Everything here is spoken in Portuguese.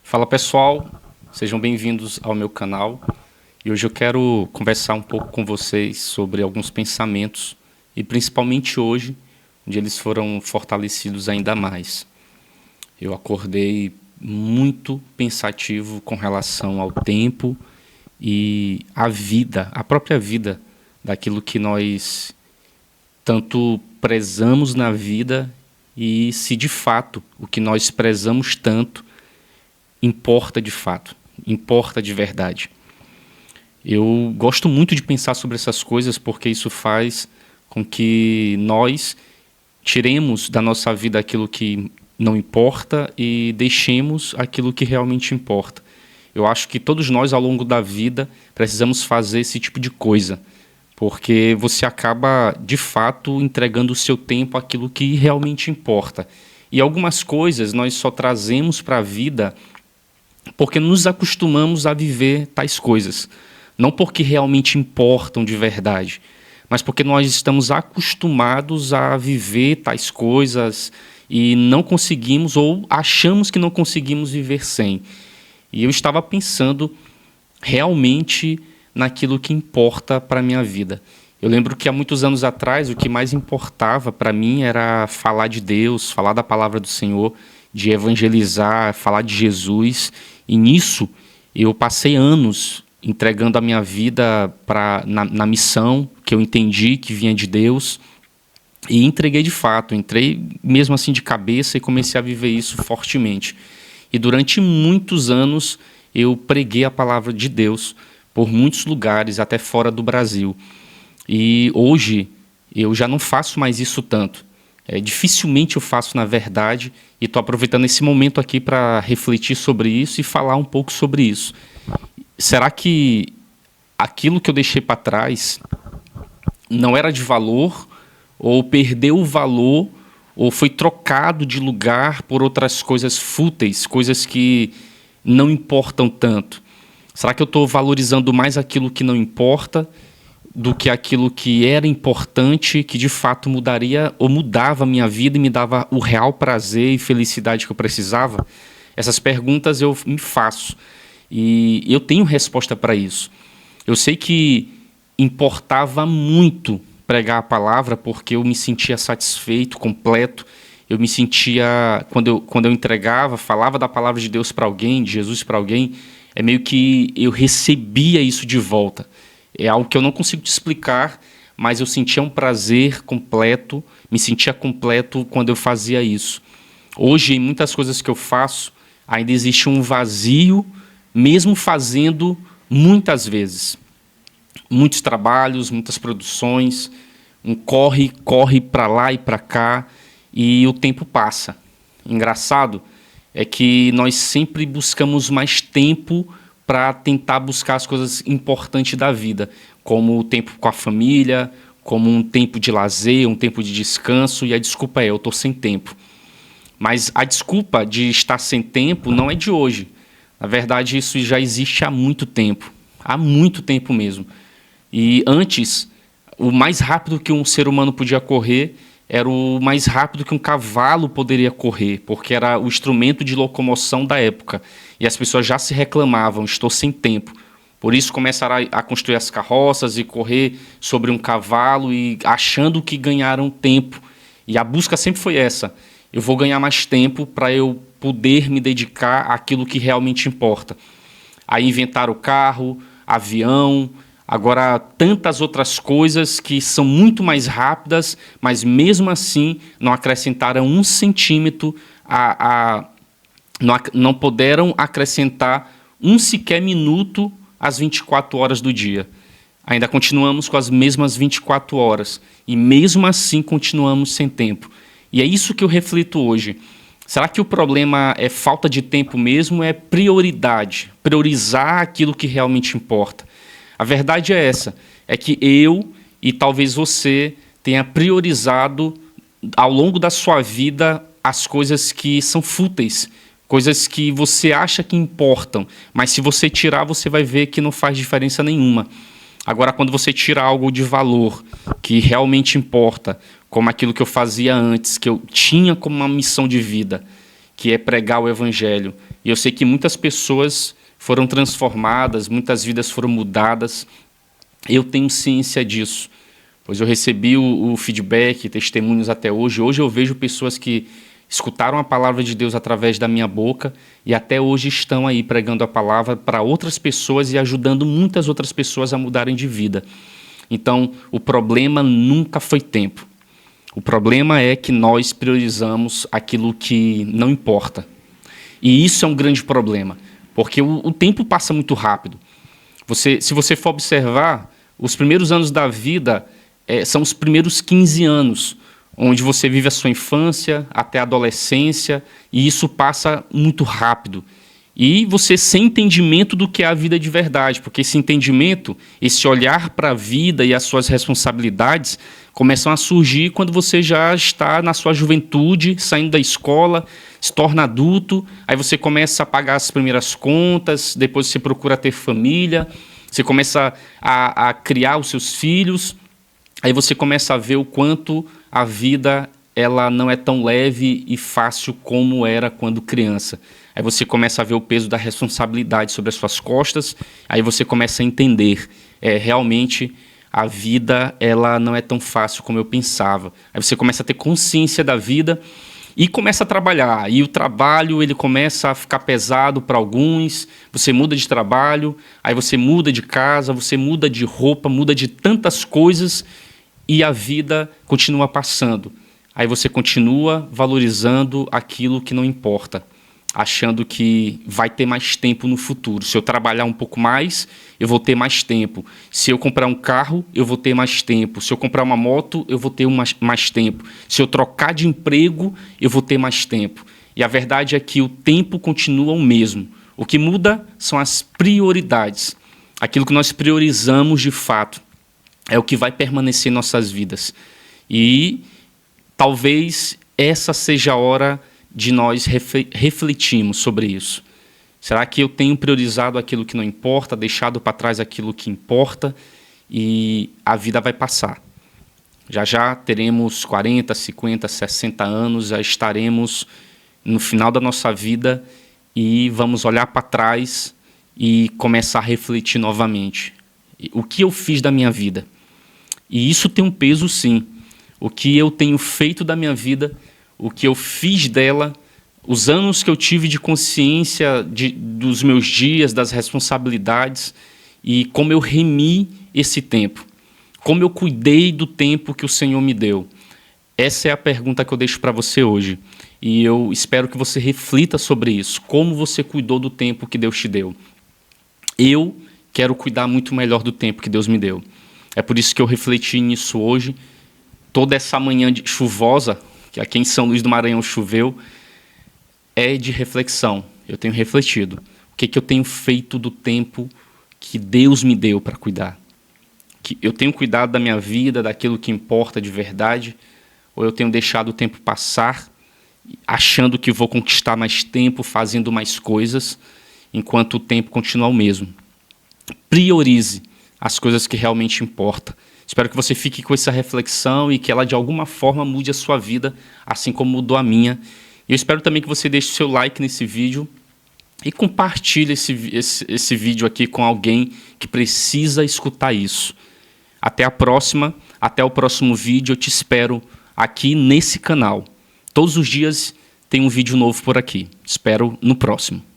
Fala pessoal, sejam bem-vindos ao meu canal e hoje eu quero conversar um pouco com vocês sobre alguns pensamentos e principalmente hoje, onde eles foram fortalecidos ainda mais. Eu acordei muito pensativo com relação ao tempo e à vida, a própria vida, daquilo que nós tanto prezamos na vida e se de fato o que nós prezamos tanto importa de fato, importa de verdade. Eu gosto muito de pensar sobre essas coisas porque isso faz com que nós tiremos da nossa vida aquilo que não importa e deixemos aquilo que realmente importa. Eu acho que todos nós, ao longo da vida, precisamos fazer esse tipo de coisa, porque você acaba, de fato, entregando o seu tempo àquilo que realmente importa. E algumas coisas nós só trazemos para a vida porque nos acostumamos a viver tais coisas. Não porque realmente importam de verdade, mas porque nós estamos acostumados a viver tais coisas e não conseguimos ou achamos que não conseguimos viver sem. E eu estava pensando realmente naquilo que importa para a minha vida. Eu lembro que há muitos anos atrás o que mais importava para mim era falar de Deus, falar da palavra do Senhor, de evangelizar, falar de Jesus. E nisso eu passei anos entregando a minha vida na missão que eu entendi que vinha de Deus e entreguei de fato, entrei mesmo assim de cabeça e comecei a viver isso fortemente. E durante muitos anos eu preguei a palavra de Deus por muitos lugares, até fora do Brasil. E hoje eu já não faço mais isso tanto. Dificilmente eu faço, na verdade, e estou aproveitando esse momento aqui para refletir sobre isso e falar um pouco sobre isso. Será que aquilo que eu deixei para trás não era de valor, ou perdeu o valor, ou foi trocado de lugar por outras coisas fúteis, coisas que não importam tanto? Será que eu estou valorizando mais aquilo que não importa do que aquilo que era importante, que de fato mudaria ou mudava a minha vida e me dava o real prazer e felicidade que eu precisava? Essas perguntas eu me faço e eu tenho resposta para isso. Eu sei que importava muito pregar a palavra porque eu me sentia satisfeito, completo. Eu me sentia, quando eu entregava, falava da palavra de Deus para alguém, de Jesus para alguém, é meio que eu recebia isso de volta. É algo que eu não consigo te explicar, mas eu sentia um prazer completo, me sentia completo quando eu fazia isso. Hoje, em muitas coisas que eu faço, ainda existe um vazio, mesmo fazendo muitas vezes. Muitos trabalhos, muitas produções, um corre para lá e para cá, e o tempo passa. Engraçado é que nós sempre buscamos mais tempo para tentar buscar as coisas importantes da vida, como o tempo com a família, como um tempo de lazer, um tempo de descanso, e a desculpa é: eu estou sem tempo. Mas a desculpa de estar sem tempo não é de hoje. Na verdade, isso já existe há muito tempo mesmo. E antes, o mais rápido que um ser humano podia correr era o mais rápido que um cavalo poderia correr, porque era o instrumento de locomoção da época. E as pessoas já se reclamavam: estou sem tempo. Por isso começaram a construir as carroças e correr sobre um cavalo, e achando que ganharam tempo. E a busca sempre foi essa: eu vou ganhar mais tempo para eu poder me dedicar àquilo que realmente importa. Aí inventaram o carro, avião, agora tantas outras coisas que são muito mais rápidas, mas mesmo assim não acrescentaram 1 centímetro, não puderam acrescentar um sequer minuto às 24 horas do dia. Ainda continuamos com as mesmas 24 horas e mesmo assim continuamos sem tempo. E é isso que eu reflito hoje. Será que o problema é falta de tempo mesmo? É prioridade, priorizar aquilo que realmente importa? A verdade é essa, é que eu e talvez você tenha priorizado ao longo da sua vida as coisas que são fúteis, coisas que você acha que importam, mas se você tirar, você vai ver que não faz diferença nenhuma. Agora, quando você tira algo de valor, que realmente importa, como aquilo que eu fazia antes, que eu tinha como uma missão de vida, que é pregar o Evangelho. E eu sei que muitas pessoas foram transformadas, muitas vidas foram mudadas. Eu tenho ciência disso, pois eu recebi o feedback, testemunhos até hoje. Hoje eu vejo pessoas que escutaram a palavra de Deus através da minha boca e até hoje estão aí pregando a palavra para outras pessoas e ajudando muitas outras pessoas a mudarem de vida. Então, o problema nunca foi tempo. O problema é que nós priorizamos aquilo que não importa. E isso é um grande problema, porque o tempo passa muito rápido. Se você for observar, os primeiros anos da vida são os primeiros 15 anos, onde você vive a sua infância até a adolescência, e isso passa muito rápido. E você sem entendimento do que é a vida de verdade, porque esse entendimento, esse olhar para a vida e as suas responsabilidades começam a surgir quando você já está na sua juventude, saindo da escola, se torna adulto, aí você começa a pagar as primeiras contas, depois você procura ter família, você começa a criar os seus filhos, aí você começa a ver o quanto a vida ela não é tão leve e fácil como era quando criança. Aí você começa a ver o peso da responsabilidade sobre as suas costas, aí você começa a entender, realmente a vida ela não é tão fácil como eu pensava. Aí você começa a ter consciência da vida e começa a trabalhar. E o trabalho ele começa a ficar pesado para alguns, você muda de trabalho, aí você muda de casa, você muda de roupa, muda de tantas coisas e a vida continua passando. Aí você continua valorizando aquilo que não importa, achando que vai ter mais tempo no futuro. Se eu trabalhar um pouco mais, eu vou ter mais tempo. Se eu comprar um carro, eu vou ter mais tempo. Se eu comprar uma moto, eu vou ter mais tempo. Se eu trocar de emprego, eu vou ter mais tempo. E a verdade é que o tempo continua o mesmo. O que muda são as prioridades. Aquilo que nós priorizamos de fato é o que vai permanecer em nossas vidas. E talvez essa seja a hora de nós refletirmos sobre isso. Será que eu tenho priorizado aquilo que não importa, deixado para trás aquilo que importa e a vida vai passar? Já já teremos 40, 50, 60 anos, já estaremos no final da nossa vida e vamos olhar para trás e começar a refletir novamente. O que eu fiz da minha vida? E isso tem um peso, sim. O que eu tenho feito da minha vida, o que eu fiz dela, os anos que eu tive de consciência dos meus dias, das responsabilidades e como eu remi esse tempo, como eu cuidei do tempo que o Senhor me deu. Essa é a pergunta que eu deixo para você hoje e eu espero que você reflita sobre isso, como você cuidou do tempo que Deus te deu. Eu quero cuidar muito melhor do tempo que Deus me deu. É por isso que eu refleti nisso hoje, toda essa manhã chuvosa, que aqui em São Luís do Maranhão choveu, é de reflexão. Eu tenho refletido. O que eu tenho feito do tempo que Deus me deu para cuidar? Que eu tenho cuidado da minha vida, daquilo que importa de verdade, ou eu tenho deixado o tempo passar, achando que vou conquistar mais tempo, fazendo mais coisas, enquanto o tempo continua o mesmo. Priorize as coisas que realmente importam. Espero que você fique com essa reflexão e que ela, de alguma forma, mude a sua vida, assim como mudou a minha. Eu espero também que você deixe o seu like nesse vídeo e compartilhe esse vídeo aqui com alguém que precisa escutar isso. Até a próxima, até o próximo vídeo. Eu te espero aqui nesse canal. Todos os dias tem um vídeo novo por aqui. Espero no próximo.